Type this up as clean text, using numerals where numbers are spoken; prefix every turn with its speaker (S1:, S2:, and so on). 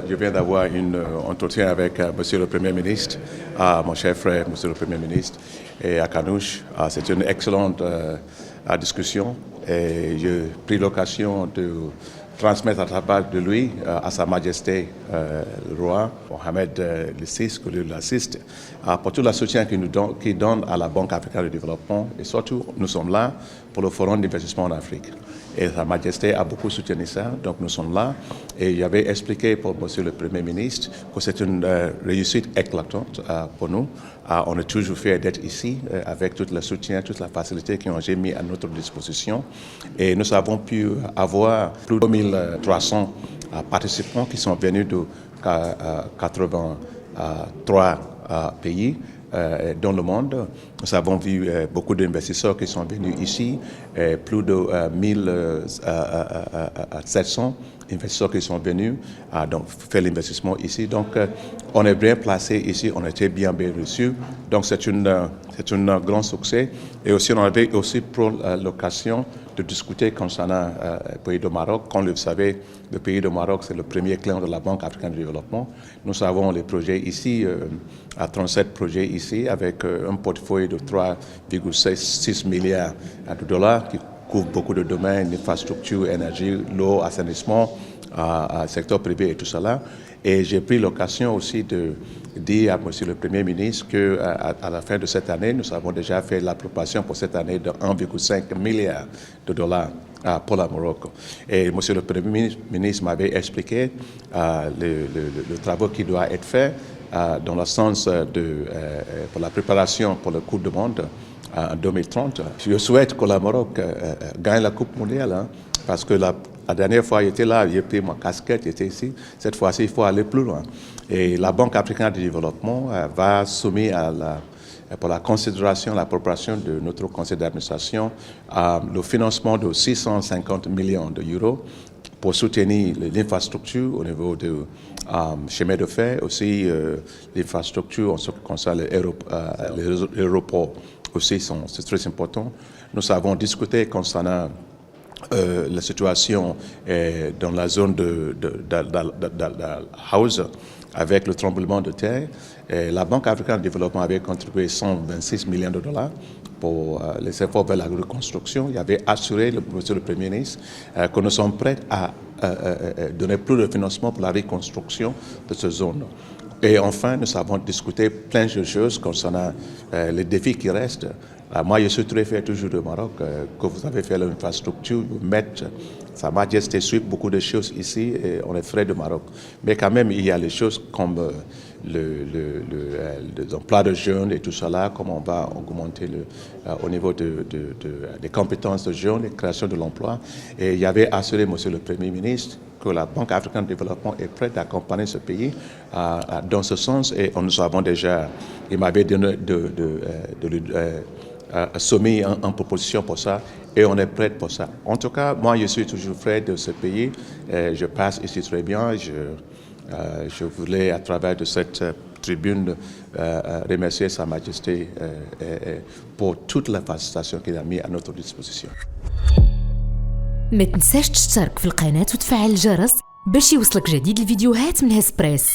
S1: Je viens d'avoir un entretien avec Monsieur le Premier ministre, mon cher frère, Monsieur le Premier ministre, et à Kanouche. C'est une excellente discussion et j'ai pris l'occasion de transmettre à travers de lui à Sa Majesté le roi Mohamed VI, que Dieu l'assiste, pour tout le soutien qu'il donne à la Banque africaine de développement. Et surtout, nous sommes là pour le Forum d'investissement en Afrique. Et Sa Majesté a beaucoup soutenu ça, donc nous sommes là. Et j'avais expliqué pour Monsieur le Premier ministre que c'est une réussite éclatante pour nous. On est toujours fiers d'être ici avec tout le soutien, toute la facilité qu'ils ont mis à notre disposition. Et nous avons pu avoir plus de 2300 participants qui sont venus de 83 pays dans le monde. Nous avons vu beaucoup d'investisseurs qui sont venus ici, plus de 1700 investisseurs qui sont venus donc faire l'investissement ici. Donc on est bien placé ici, on était bien reçus. Donc c'est un grand succès. Et aussi on avait aussi pour l'occasion de discuter concernant le pays du Maroc. Comme vous le savez, le pays du Maroc, c'est le premier client de la Banque africaine de développement. Nous avons les projets ici, à 37 projets ici, avec un portefeuille de 3,6 milliards de dollars qui couvre beaucoup de domaines, infrastructure, énergie, l'eau, assainissement, secteur privé et tout cela. Et j'ai pris l'occasion aussi de dire à Monsieur le Premier ministre qu'à la fin de cette année, nous avons déjà fait l'approbation pour cette année de 1,5 milliard de dollars pour le Maroc. Et Monsieur le Premier ministre m'avait expliqué le travail qui doit être fait dans le sens pour la préparation pour la Coupe du Monde en 2030. Je souhaite que le Maroc gagne la Coupe mondiale, hein, parce que la dernière fois, j'étais là, j'ai pris ma casquette, j'étais ici. Cette fois-ci, il faut aller plus loin. Et la Banque africaine de développement va soumettre pour la considération, l'approbation de notre conseil d'administration, le financement de 650 millions d'euros pour soutenir l'infrastructure au niveau du chemin de fer, aussi l'infrastructure en ce qui concerne l'aéroport aussi, c'est très important. Nous avons discuté concernant la situation dans la zone de House avec le tremblement de terre. La Banque africaine de développement avait contribué 126 millions de dollars pour les efforts vers la reconstruction. Il avait assuré, Monsieur le Premier ministre, que nous sommes prêts à donner plus de financement pour la reconstruction de cette zone. Et enfin, nous avons discuté plein de choses concernant les défis qui restent. Moi, je suis très fier toujours du Maroc, que vous avez fait l'infrastructure, vous mettez Sa Majesté suit beaucoup de choses ici et on est fiers du Maroc. Mais quand même, il y a les choses comme l'emploi de jeunes et tout cela, comment on va augmenter au niveau des compétences de jeunes et création de l'emploi. Et il y avait assuré, Monsieur le Premier ministre, que la Banque africaine de développement est prête à accompagner ce pays dans ce sens. Et nous avons déjà, il m'avait donné soumis en proposition pour ça et on est prêt pour ça. En tout cas, moi, je suis toujours prêt de ce pays. Je passe ici très bien. Je voulais, à travers de cette tribune, remercier Sa Majesté pour toute la facilitation qu'il a mis à notre disposition.
S2: ما تنساش تشترك في القناة وتفعل الجرس باش يوصلك جديد الفيديوهات من هسبريس.